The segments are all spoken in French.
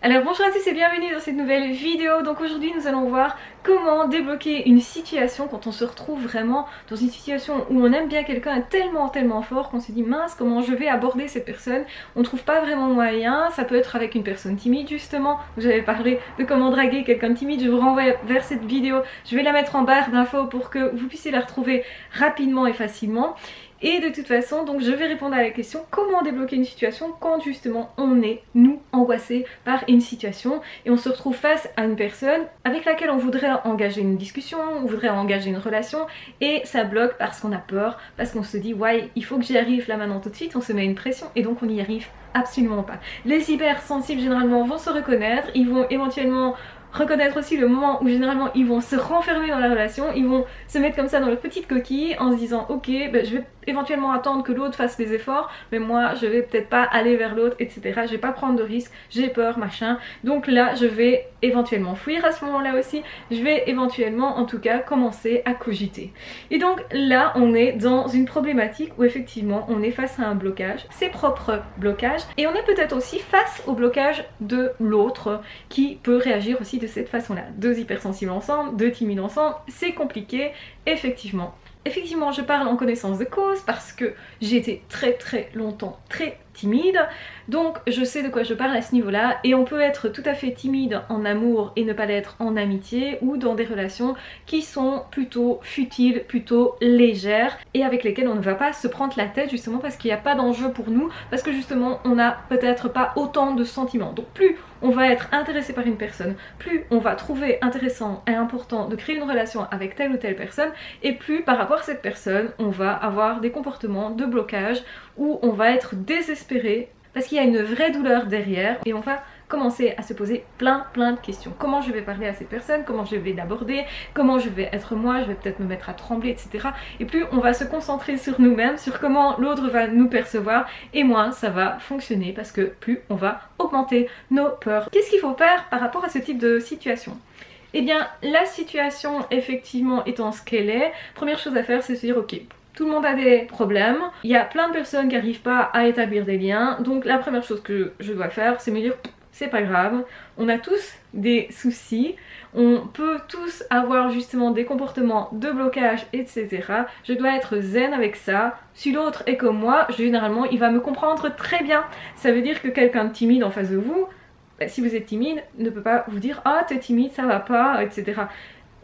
Alors bonjour à tous et bienvenue dans cette nouvelle vidéo. Donc aujourd'hui nous allons voir comment débloquer une situation quand on se retrouve vraiment dans une situation où on aime bien quelqu'un tellement fort qu'on se dit mince, comment je vais aborder cette personne. On trouve pas vraiment moyen. Ça peut être avec une personne timide justement. J'avais parlé de comment draguer quelqu'un de timide. Je vous renvoie vers cette vidéo. Je vais la mettre en barre d'infos pour que vous puissiez la retrouver rapidement et facilement. Et de toute façon, donc je vais répondre à la question comment débloquer une situation quand justement on est, nous, angoissés par une situation et on se retrouve face à une personne avec laquelle on voudrait engager une discussion, on voudrait engager une relation et ça bloque parce qu'on a peur, parce qu'on se dit ouais, il faut que j'y arrive là maintenant tout de suite, on se met une pression et donc on n'y arrive absolument pas. Les hypersensibles généralement vont se reconnaître, ils vont éventuellement reconnaître aussi le moment où généralement ils vont se renfermer dans la relation, ils vont se mettre comme ça dans leur petite coquille en se disant ok, ben, je vais éventuellement attendre que l'autre fasse les efforts, mais moi je vais peut-être pas aller vers l'autre, etc. Je vais pas prendre de risques, j'ai peur, machin. Donc là je vais éventuellement fuir à ce moment-là aussi, je vais éventuellement en tout cas commencer à cogiter. Et donc là on est dans une problématique où effectivement on est face à un blocage, ses propres blocages, et on est peut-être aussi face au blocage de l'autre qui peut réagir aussi de cette façon-là. Deux hypersensibles ensemble, deux timides ensemble, c'est compliqué, effectivement. Effectivement, je parle en connaissance de cause parce que j'ai été très longtemps très timide, donc je sais de quoi je parle à ce niveau-là et on peut être tout à fait timide en amour et ne pas l'être en amitié ou dans des relations qui sont plutôt futiles, plutôt légères et avec lesquelles on ne va pas se prendre la tête justement parce qu'il n'y a pas d'enjeu pour nous, parce que justement on n'a peut-être pas autant de sentiments. Donc plus on va être intéressé par une personne, plus on va trouver intéressant et important de créer une relation avec telle ou telle personne et plus par rapport à cette personne on va avoir des comportements de blocage où on va être désespéré parce qu'il y a une vraie douleur derrière et on va commencer à se poser plein de questions. Comment je vais parler à cette personne, comment je vais l'aborder, comment je vais être moi, je vais peut-être me mettre à trembler, etc. Et plus on va se concentrer sur nous-mêmes, sur comment l'autre va nous percevoir, et moins ça va fonctionner parce que plus on va augmenter nos peurs. Qu'est-ce qu'il faut faire par rapport à ce type de situation ? Eh bien, la situation effectivement étant ce qu'elle est, première chose à faire c'est se dire ok, tout le monde a des problèmes, il y a plein de personnes qui n'arrivent pas à établir des liens, donc la première chose que je dois faire c'est me dire c'est pas grave, on a tous des soucis, on peut tous avoir justement des comportements de blocage, etc. Je dois être zen avec ça. Si l'autre est comme moi, généralement il va me comprendre très bien. Ça veut dire que quelqu'un de timide en face de vous, si vous êtes timide, ne peut pas vous dire ah t'es timide, ça va pas, etc.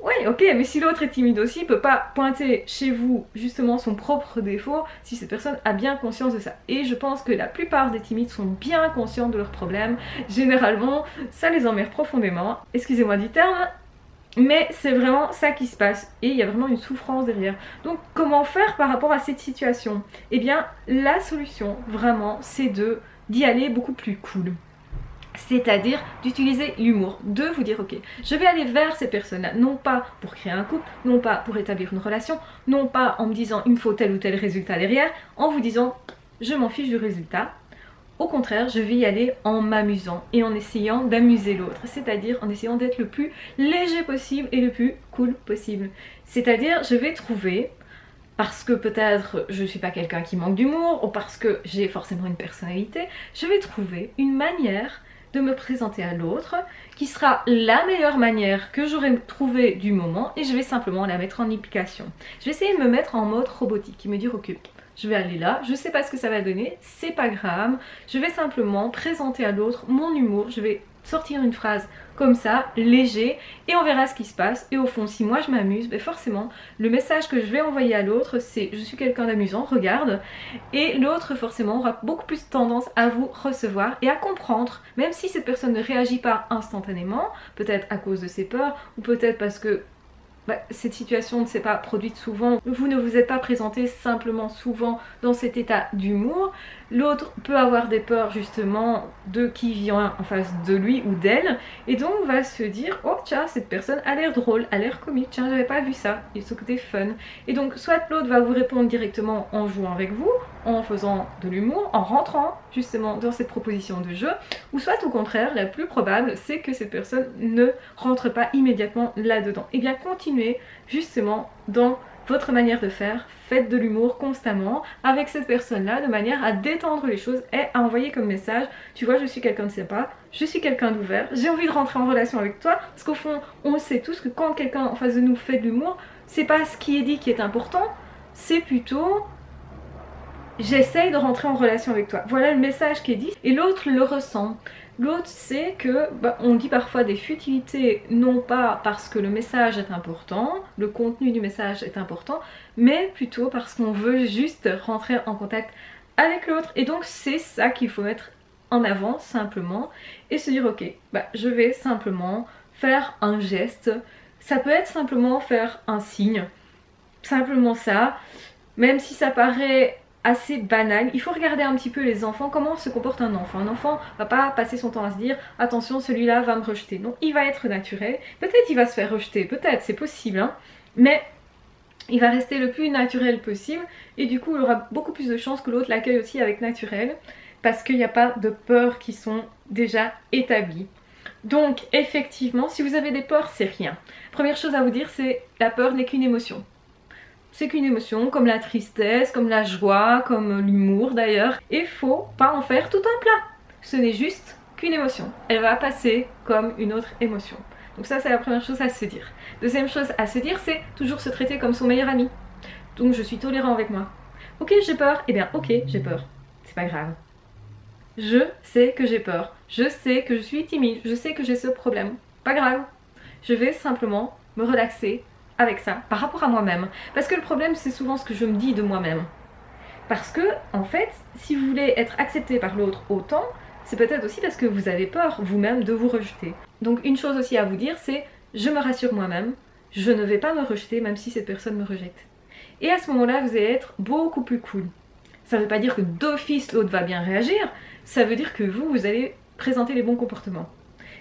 Oui, ok, mais si l'autre est timide aussi, il peut pas pointer chez vous justement son propre défaut si cette personne a bien conscience de ça. Et je pense que la plupart des timides sont bien conscients de leurs problèmes. Généralement, ça les emmerde profondément. Excusez-moi du terme, mais c'est vraiment ça qui se passe. Et il y a vraiment une souffrance derrière. Donc comment faire par rapport à cette situation ? Eh bien, la solution, vraiment, c'est d'y aller beaucoup plus cool. C'est-à-dire d'utiliser l'humour, de vous dire ok, je vais aller vers ces personnes-là, non pas pour créer un couple, non pas pour établir une relation, non pas en me disant il me faut tel ou tel résultat derrière, en vous disant je m'en fiche du résultat. Au contraire, je vais y aller en m'amusant et en essayant d'amuser l'autre, c'est-à-dire en essayant d'être le plus léger possible et le plus cool possible. C'est-à-dire je vais trouver, parce que peut-être je ne suis pas quelqu'un qui manque d'humour ou parce que j'ai forcément une personnalité, je vais trouver une manière de me présenter à l'autre qui sera la meilleure manière que j'aurais trouvée du moment et je vais simplement la mettre en application. Je vais essayer de me mettre en mode robotique et me dire ok, je vais aller là, je sais pas ce que ça va donner, c'est pas grave, je vais simplement présenter à l'autre mon humour, je vais sortir une phrase comme ça, léger, et on verra ce qui se passe. Et au fond, si moi je m'amuse, ben forcément, le message que je vais envoyer à l'autre, c'est je suis quelqu'un d'amusant, regarde. Et l'autre, forcément, aura beaucoup plus tendance à vous recevoir et à comprendre, même si cette personne ne réagit pas instantanément, peut-être à cause de ses peurs, ou peut-être parce que cette situation ne s'est pas produite souvent, vous ne vous êtes pas présenté simplement souvent dans cet état d'humour. L'autre peut avoir des peurs justement de qui vient en face de lui ou d'elle et donc va se dire oh tiens cette personne a l'air drôle, a l'air comique, tiens j'avais pas vu ça, et ce côté fun. Et donc soit l'autre va vous répondre directement en jouant avec vous, en faisant de l'humour, en rentrant justement dans cette proposition de jeu, ou soit au contraire, la plus probable c'est que cette personne ne rentre pas immédiatement là-dedans. Et bien continuez justement dans votre manière de faire, faites de l'humour constamment avec cette personne-là de manière à détendre les choses et à envoyer comme message, tu vois, je suis quelqu'un de sympa, je suis quelqu'un d'ouvert, j'ai envie de rentrer en relation avec toi, parce qu'au fond, on le sait tous que quand quelqu'un en face de nous fait de l'humour, c'est pas ce qui est dit qui est important, c'est plutôt j'essaye de rentrer en relation avec toi. Voilà le message qui est dit et l'autre le ressent. L'autre sait que on dit parfois des futilités, non pas parce que le message est important, le contenu du message est important, mais plutôt parce qu'on veut juste rentrer en contact avec l'autre. Et donc c'est ça qu'il faut mettre en avant simplement et se dire ok, je vais simplement faire un geste. Ça peut être simplement faire un signe, simplement ça, même si ça paraît assez banal. Il faut regarder un petit peu les enfants, comment se comporte un enfant. Un enfant va pas passer son temps à se dire attention celui-là va me rejeter. Non, il va être naturel. Peut-être il va se faire rejeter, peut-être, c'est possible, hein, mais il va rester le plus naturel possible et du coup il aura beaucoup plus de chances que l'autre l'accueille aussi avec naturel parce qu'il n'y a pas de peurs qui sont déjà établies. Donc effectivement, si vous avez des peurs, c'est rien. Première chose à vous dire, c'est la peur n'est qu'une émotion. C'est qu'une émotion, comme la tristesse, comme la joie, comme l'humour d'ailleurs. Et faut pas en faire tout un plat. Ce n'est juste qu'une émotion. Elle va passer comme une autre émotion. Donc ça c'est la première chose à se dire. Deuxième chose à se dire, c'est toujours se traiter comme son meilleur ami. Donc je suis tolérant avec moi. Ok j'ai peur, eh bien ok j'ai peur. C'est pas grave. Je sais que j'ai peur. Je sais que je suis timide. Je sais que j'ai ce problème. Pas grave. Je vais simplement me relaxer avec ça par rapport à moi-même, parce que le problème c'est souvent ce que je me dis de moi-même, parce que en fait si vous voulez être accepté par l'autre autant, c'est peut-être aussi parce que vous avez peur vous-même de vous rejeter. Donc une chose aussi à vous dire, c'est je me rassure moi-même, je ne vais pas me rejeter même si cette personne me rejette, et à ce moment-là vous allez être beaucoup plus cool. Ça ne veut pas dire que d'office l'autre va bien réagir, ça veut dire que vous allez présenter les bons comportements,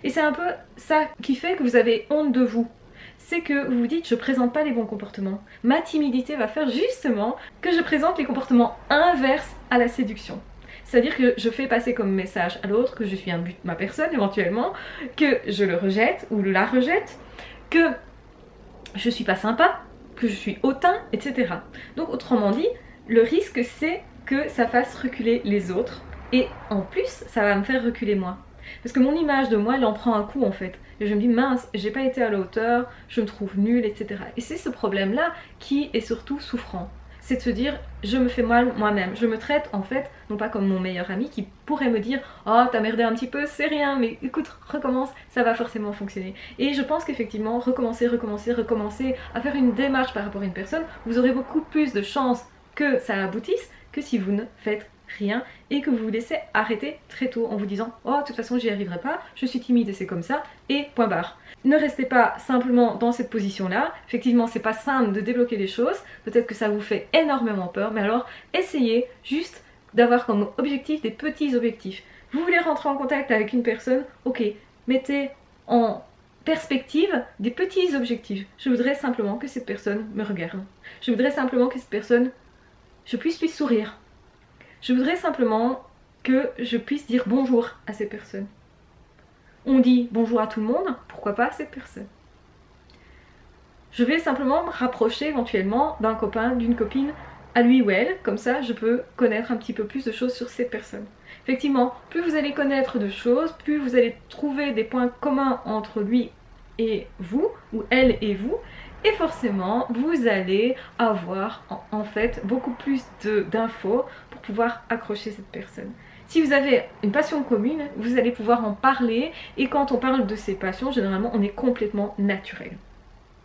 et c'est un peu ça qui fait que vous avez honte de vous. C'est que vous vous dites je présente pas les bons comportements. Ma timidité va faire justement que je présente les comportements inverses à la séduction. C'est-à-dire que je fais passer comme message à l'autre que je suis un but de ma personne éventuellement, que je le rejette ou la rejette, que je suis pas sympa, que je suis hautain, etc. Donc autrement dit, le risque c'est que ça fasse reculer les autres et en plus ça va me faire reculer moi. Parce que mon image de moi, elle en prend un coup en fait. Et je me dis mince, j'ai pas été à la hauteur, je me trouve nulle, etc. Et c'est ce problème-là qui est surtout souffrant. C'est de se dire, je me fais mal moi-même. Je me traite en fait, non pas comme mon meilleur ami qui pourrait me dire oh t'as merdé un petit peu, c'est rien, mais écoute, recommence, ça va forcément fonctionner. Et je pense qu'effectivement, recommencer à faire une démarche par rapport à une personne, vous aurez beaucoup plus de chances que ça aboutisse que si vous ne faites rien et que vous vous laissez arrêter très tôt en vous disant oh de toute façon j'y arriverai pas, je suis timide et c'est comme ça et point barre. Ne restez pas simplement dans cette position là, effectivement c'est pas simple de débloquer les choses, peut-être que ça vous fait énormément peur, mais alors essayez juste d'avoir comme objectif des petits objectifs. Vous voulez rentrer en contact avec une personne, ok, mettez en perspective des petits objectifs. Je voudrais simplement que cette personne me regarde, je voudrais simplement que cette personne, je puisse lui sourire. Je voudrais simplement que je puisse dire bonjour à ces personnes. On dit bonjour à tout le monde, pourquoi pas à cette personne? Je vais simplement me rapprocher éventuellement d'un copain, d'une copine à lui ou elle, comme ça je peux connaître un petit peu plus de choses sur cette personne. Effectivement, plus vous allez connaître de choses, plus vous allez trouver des points communs entre lui et vous, ou elle et vous, et forcément vous allez avoir en fait beaucoup plus d'infos pour pouvoir accrocher cette personne. Si vous avez une passion commune, vous allez pouvoir en parler, et quand on parle de ces passions, généralement on est complètement naturel.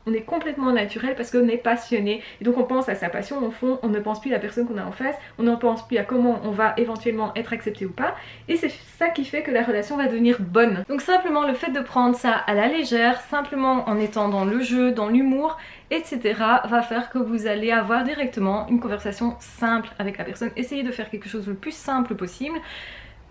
On est complètement naturel parce qu'on est passionné, et donc on pense à sa passion, au fond on ne pense plus à la personne qu'on a en face, on ne pense plus à comment on va éventuellement être accepté ou pas, et c'est ça qui fait que la relation va devenir bonne. Donc simplement le fait de prendre ça à la légère, simplement en étant dans le jeu, dans l'humour, etc. va faire que vous allez avoir directement une conversation simple avec la personne. Essayez de faire quelque chose le plus simple possible,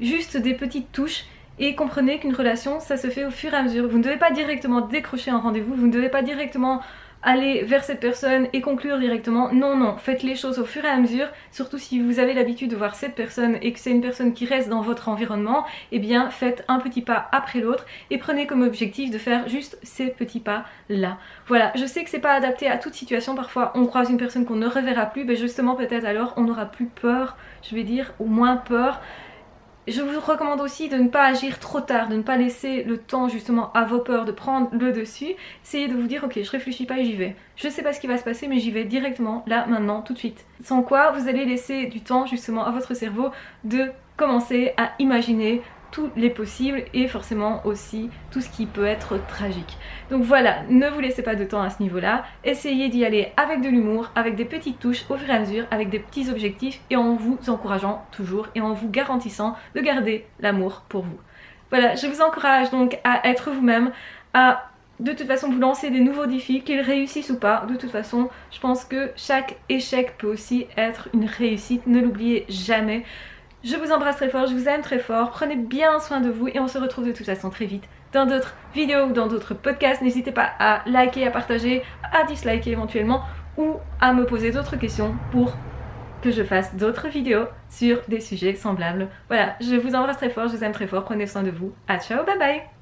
juste des petites touches. Et comprenez qu'une relation, ça se fait au fur et à mesure. Vous ne devez pas directement décrocher un rendez-vous, vous ne devez pas directement aller vers cette personne et conclure directement. Non, non, faites les choses au fur et à mesure, surtout si vous avez l'habitude de voir cette personne et que c'est une personne qui reste dans votre environnement, eh bien faites un petit pas après l'autre et prenez comme objectif de faire juste ces petits pas là. Voilà, je sais que c'est pas adapté à toute situation, parfois on croise une personne qu'on ne reverra plus, mais justement peut-être alors on n'aura plus peur, je vais dire, ou moins peur. Je vous recommande aussi de ne pas agir trop tard, de ne pas laisser le temps justement à vos peurs de prendre le dessus. Essayez de vous dire ok, je réfléchis pas et j'y vais. Je sais pas ce qui va se passer mais j'y vais directement, là, maintenant, tout de suite. Sans quoi vous allez laisser du temps justement à votre cerveau de commencer à imaginer tous les possibles et forcément aussi tout ce qui peut être tragique. Donc voilà, ne vous laissez pas de temps à ce niveau-là, essayez d'y aller avec de l'humour, avec des petites touches au fur et à mesure, avec des petits objectifs et en vous encourageant toujours et en vous garantissant de garder l'amour pour vous. Voilà, je vous encourage donc à être vous-même, à de toute façon vous lancer des nouveaux défis, qu'ils réussissent ou pas. De toute façon, je pense que chaque échec peut aussi être une réussite, ne l'oubliez jamais. Je vous embrasse très fort, je vous aime très fort, prenez bien soin de vous et on se retrouve de toute façon très vite dans d'autres vidéos ou dans d'autres podcasts. N'hésitez pas à liker, à partager, à disliker éventuellement ou à me poser d'autres questions pour que je fasse d'autres vidéos sur des sujets semblables. Voilà, je vous embrasse très fort, je vous aime très fort, prenez soin de vous, à ciao, bye bye.